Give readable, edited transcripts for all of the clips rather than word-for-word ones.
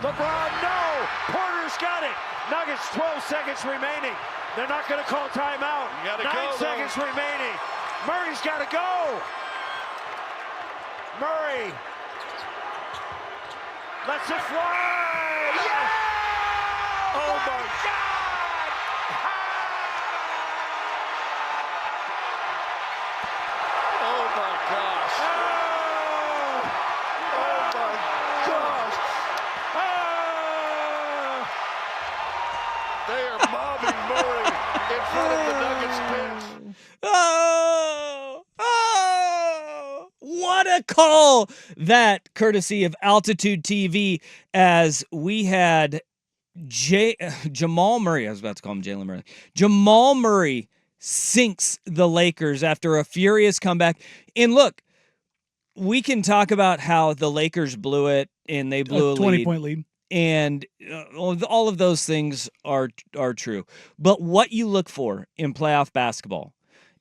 LeBron, no! Porter's got it. Nuggets, 12 seconds remaining. They're not going to call timeout. 9 seconds remaining. Murray's got to go. Murray lets it fly. Yeah! Oh my God! Oh my gosh! Oh my gosh! They are mobbing Murray in front of the Nuggets bench. What a call that, courtesy of Altitude TV, as we had Jamal Murray. I was about to call him Jalen Murray. Jamal Murray sinks the Lakers after a furious comeback. And look, we can talk about how the Lakers blew it and they blew a 20-point lead. And all of those things are true. But what you look for in playoff basketball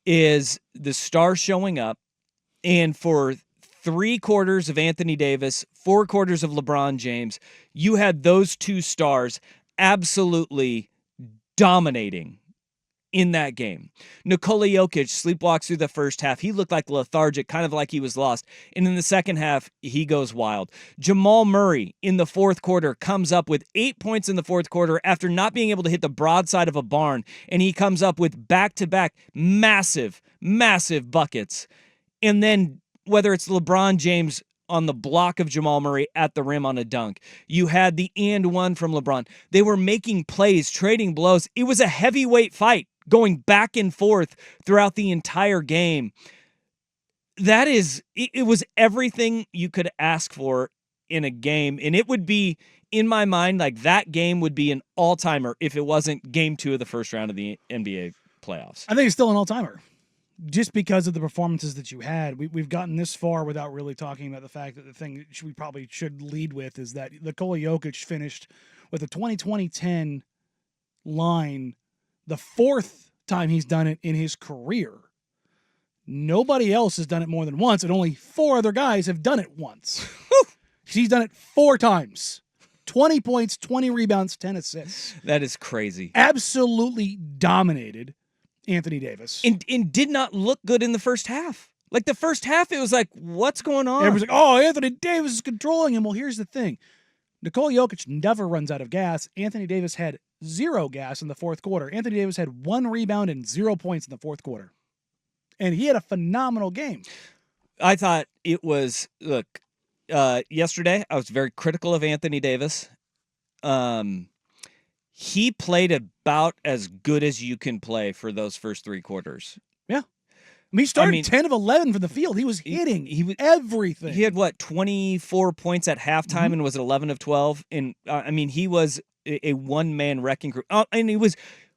is the stars showing up, and for 3 quarters of Anthony Davis, 4 quarters of LeBron James, you had those 2 stars absolutely dominating in that game. Nikola Jokic sleepwalks through the first half. He looked like lethargic, kind of like he was lost. And in the second half, he goes wild. Jamal Murray in the fourth quarter comes up with 8 points in the fourth quarter after not being able to hit the broadside of a barn. And he comes up with back-to-back massive, massive buckets. And then whether it's LeBron James on the block of Jamal Murray at the rim on a dunk, you had the and one from LeBron. They were making plays, trading blows. It was a heavyweight fight going back and forth throughout the entire game. It was everything you could ask for in a game. And it would be, in my mind, like that game would be an all-timer if it wasn't game 2 of the first round of the NBA playoffs. I think it's still an all-timer. Just because of the performances that you had, we've gotten this far without really talking about the fact that the thing we probably should lead with is that Nikola Jokic finished with a 20-20-10 line, the 4th time he's done it in his career. Nobody else has done it more than once, and only 4 other guys have done it once. He's done it 4 times. 20 points, 20 rebounds, 10 assists. That is crazy. Absolutely dominated Anthony Davis. And did not look good in the first half. Like the first half, it was like, what's going on? Everyone's like, oh, Anthony Davis is controlling him. Well, here's the thing. Nikola Jokic never runs out of gas. Anthony Davis had 0 gas in the fourth quarter. Anthony Davis had 1 rebound and 0 points in the fourth quarter. And he had a phenomenal game. I thought it was, look, yesterday I was very critical of Anthony Davis. He played about as good as you can play for those first 3 quarters. Yeah. He started 10 of 11 from the field. He was hitting everything. He had, 24 points at halftime and was at 11 of 12. And, he was a one-man wrecking crew. And he was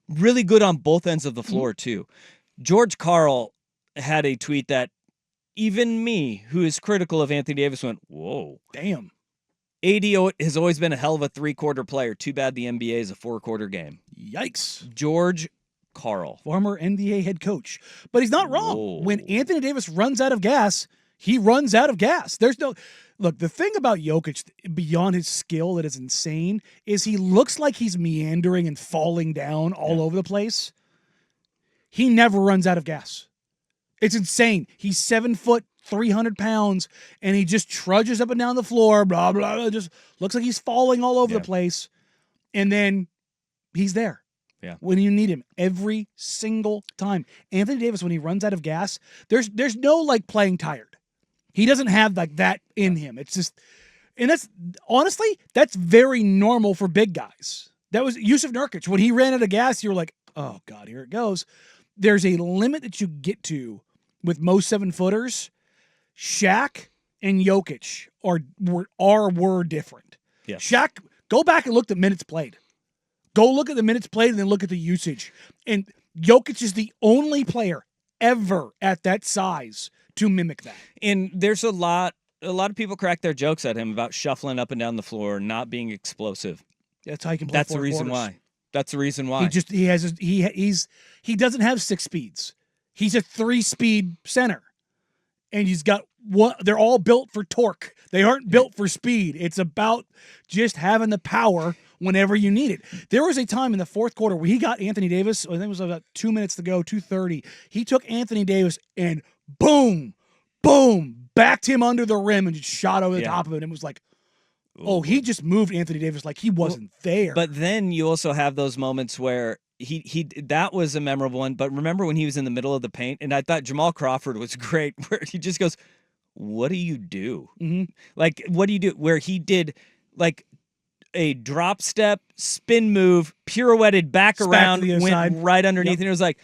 really good on both ends of the floor, too. George Karl had a tweet that even me, who is critical of Anthony Davis, went, whoa. Damn. AD has always been a hell of a 3-quarter player. Too bad the NBA is a 4-quarter game. Yikes. George Karl. Former NBA head coach. But he's not wrong. Whoa. When Anthony Davis runs out of gas, he runs out of gas. There's no... Look, the thing about Jokic, beyond his skill that is insane, is he looks like he's meandering and falling down all over the place. He never runs out of gas. It's insane. He's 7 foot, 300 pounds, and he just trudges up and down the floor, blah, blah, blah. Just looks like he's falling all over the place. And then he's there when you need him every single time. Anthony Davis, when he runs out of gas, there's no playing tired. He doesn't have that in him. It's just, and that's honestly, that's very normal for big guys. That was Yusuf Nurkic. When he ran out of gas, you were like, oh God, here it goes. There's a limit that you get to with most 7-footers. Shaq and Jokic were different. Yeah. Shaq, go back and look at minutes played. Go look at the minutes played and then look at the usage. And Jokic is the only player ever at that size to mimic that. And there's a lot of people crack their jokes at him about shuffling up and down the floor, not being explosive. That's how he can play. That's the reason why. That's the reason why. He doesn't have 6 speeds. He's a 3-speed center. And he's got they're all built for torque. They aren't built for speed. It's about just having the power whenever you need it. There was a time in the fourth quarter where he got Anthony Davis, I think it was about 2 minutes to go, 2:30. He took Anthony Davis and boom, boom, backed him under the rim and just shot over the top of it. And it was like, oh, he just moved Anthony Davis like he wasn't there. But then you also have those moments where he that was a memorable one. But remember when he was in the middle of the paint, and I thought Jamal Crawford was great, where he just goes, "What do you do? Like, what do you do?" Where he did like a drop step, spin move, pirouetted back around, went right underneath, and it was like,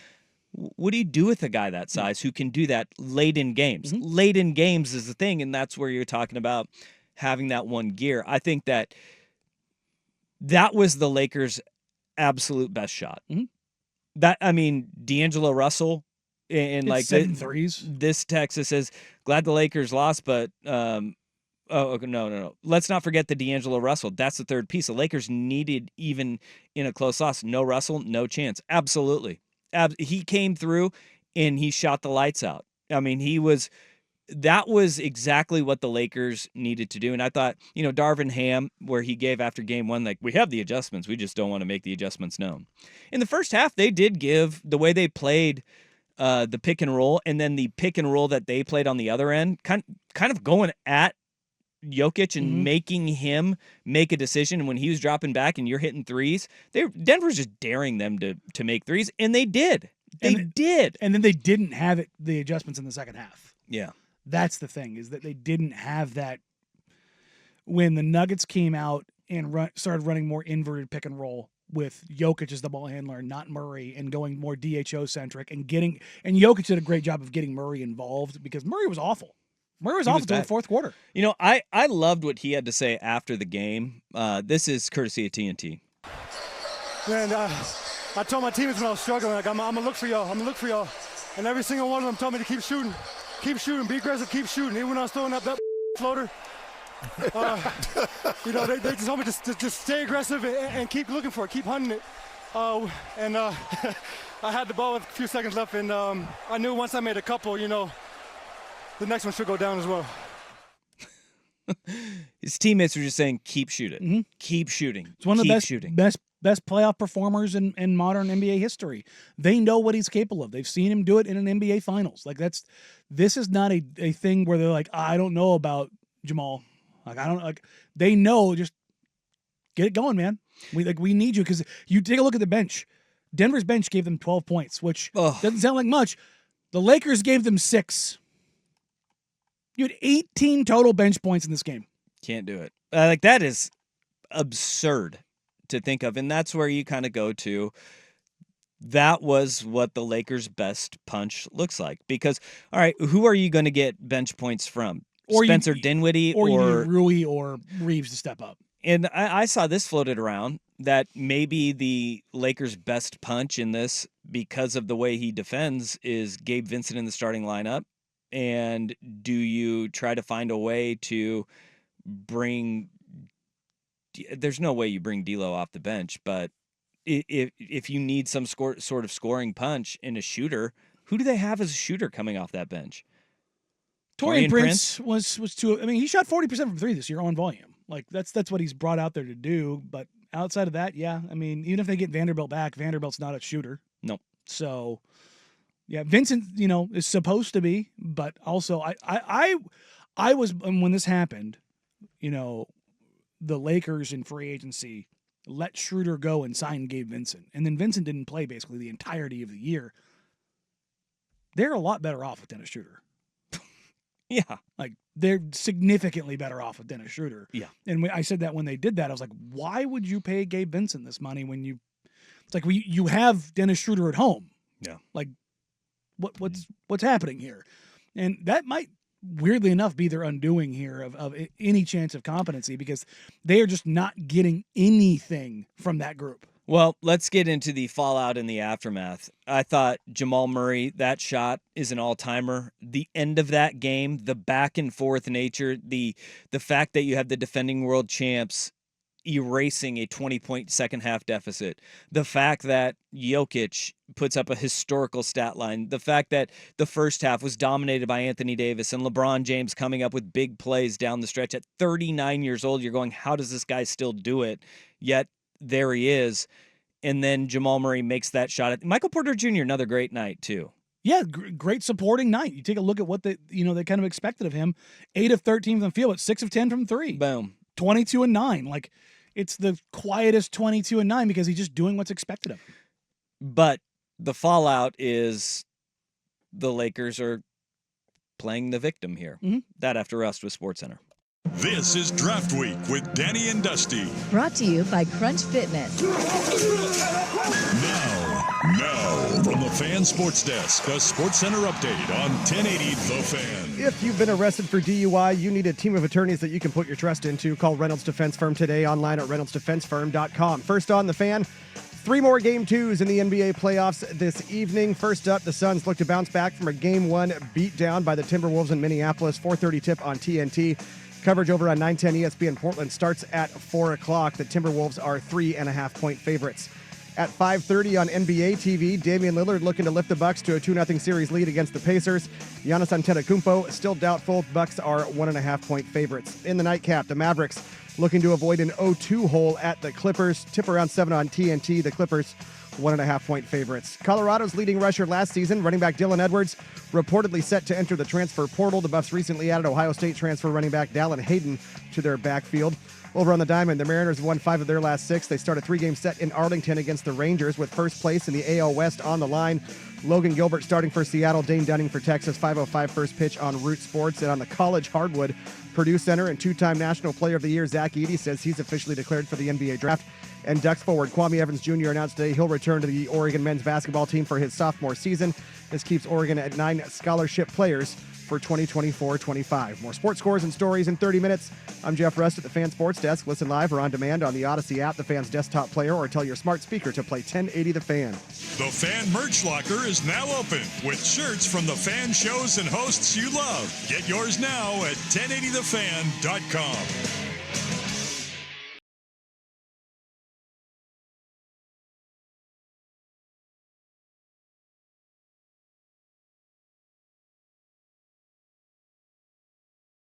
what do you do with a guy that size who can do that late in games? Late in games is the thing, and that's where you're talking about having that one gear. I think that was the Lakers' absolute best shot. D'Angelo Russell and like 7 threes. This Texas says, glad the Lakers lost, but no. Let's not forget the D'Angelo Russell. That's the third piece. The Lakers needed, even in a close loss, no Russell, no chance. Absolutely. He came through and he shot the lights out. I mean, that was exactly what the Lakers needed to do. And I thought, Darvin Ham, where he gave after game one, like, we have the adjustments. We just don't want to make the adjustments known. In the first half, they did give the way they played the pick and roll, and then the pick and roll that they played on the other end, kind of going at Jokic and making him make a decision. And when he was dropping back and you're hitting threes, Denver's just daring them to make threes, and they did. They did. And then they didn't have the adjustments in the second half. Yeah. That's the thing, is that they didn't have that when the Nuggets came out and started running more inverted pick and roll with Jokic as the ball handler, not Murray, and going more DHO-centric and Jokic did a great job of getting Murray involved because Murray was awful. Murray was awful until the fourth quarter. I loved what he had to say after the game. This is courtesy of TNT. Man, I told my teammates when I was struggling, like, I'm going to look for y'all. And every single one of them told me to keep shooting. Keep shooting, be aggressive, keep shooting. Even when I was throwing up that floater, they just told me to stay aggressive and keep looking for it, keep hunting it. I had the ball with a few seconds left, and I knew once I made a couple, the next one should go down as well. His teammates were just saying, keep shooting, keep shooting. It's one of the best playoff performers in modern NBA history. They know what he's capable of. They've seen him do it in an NBA Finals. Like this is not a thing where they're like, I don't know about Jamal. They know, just get it going, man. We need you, because you take a look at the bench. Denver's bench gave them 12 points, which doesn't sound like much. The Lakers gave them 6. You had 18 total bench points in this game. Can't do it. That is absurd to think of, and that's where you kind of go to. That was what the Lakers' best punch looks like. Because, all right, who are you going to get bench points from? Spencer Dinwiddie or you need Rui or Reeves to step up. And I saw this floated around that maybe the Lakers' best punch in this, because of the way he defends, is Gabe Vincent in the starting lineup. And do you try to find a way to bring? There's no way you bring D'Lo off the bench, but if you need some sort of scoring punch in a shooter, who do they have as a shooter coming off that bench? Taurean Prince was too. I mean, he shot 40% from 3 this year on volume. Like that's what he's brought out there to do. But outside of that, yeah, I mean, even if they get Vanderbilt back, Vanderbilt's not a shooter. Nope. So, yeah, Vincent, is supposed to be, but also I was, when this happened, the Lakers in free agency let Schroeder go and sign Gabe Vincent, and then Vincent didn't play basically the entirety of the year. They're a lot better off with Dennis Schroeder. Yeah. Like, they're significantly better off with Dennis Schroeder. Yeah. And I said that when they did that, I was like, why would you pay Gabe Vincent this money when it's like you have Dennis Schroeder at home? Yeah. Like, what's happening here? And that might, weirdly enough, be their undoing here of any chance of competency, because they are just not getting anything from that group. Well, let's get into the fallout and the aftermath. I thought Jamal Murray, that shot is an all-timer. The end of that game, the back and forth nature, the fact that you have the defending world champs erasing a 20-point second half deficit. The fact that Jokic puts up a historical stat line. The fact that the first half was dominated by Anthony Davis and LeBron James coming up with big plays down the stretch at 39 years old. You're going, how does this guy still do it? Yet there he is. And then Jamal Murray makes that shot. Michael Porter Jr., another great night too. Yeah, great supporting night. You take a look at what they kind of expected of him. 8 of 13 from the field, but 6 of 10 from 3. Boom. 22 and 9. Like, it's the quietest 22 and 9 because he's just doing what's expected of him. But the fallout is the Lakers are playing the victim here. Mm-hmm. That After Rust with SportsCenter. This is Draft Week with Danny and Dusty. Brought to you by Crunch Fitness. Now, from the Fan Sports Desk, a SportsCenter update on 1080 The Fan. If you've been arrested for DUI, you need a team of attorneys that you can put your trust into. Call Reynolds Defense Firm today, online at reynoldsdefensefirm.com. First on The Fan, 3 more Game 2s in the NBA playoffs this evening. First up, the Suns look to bounce back from a Game 1 beatdown by the Timberwolves in Minneapolis. 4:30 tip on TNT. Coverage over on 910 ESPN Portland starts at 4 o'clock. The Timberwolves are 3.5-point favorites. At 5:30 on NBA TV, Damian Lillard looking to lift the Bucks to a 2-0 series lead against the Pacers. Giannis Antetokounmpo still doubtful. Bucks are 1.5-point favorites. In the nightcap, the Mavericks looking to avoid an 0-2 hole at the Clippers. Tip around 7 on TNT. The Clippers 1.5-point favorites. Colorado's leading rusher last season, running back Dylan Edwards, reportedly set to enter the transfer portal. The Buffs recently added Ohio State transfer running back Dallin Hayden to their backfield. Over on the diamond, the Mariners have won 5 of their last 6. They start a 3-game set in Arlington against the Rangers with first place in the AL West on the line. Logan Gilbert starting for Seattle, Dane Dunning for Texas. 5:05 first pitch on Root Sports. And on the college hardwood, Purdue center and 2-time National Player of the Year Zach Edey says he's officially declared for the NBA draft. And Ducks forward Kwame Evans Jr. announced today he'll return to the Oregon men's basketball team for his sophomore season. This keeps Oregon at 9 scholarship players for 2024-25. More sports scores and stories in 30 minutes. I'm Jeff Rust at the Fan Sports Desk. Listen live or on demand on the Odyssey app, the Fan's desktop player, or tell your smart speaker to play 1080 The Fan. The Fan merch locker is now open with shirts from the fan shows and hosts you love. Get yours now at 1080thefan.com.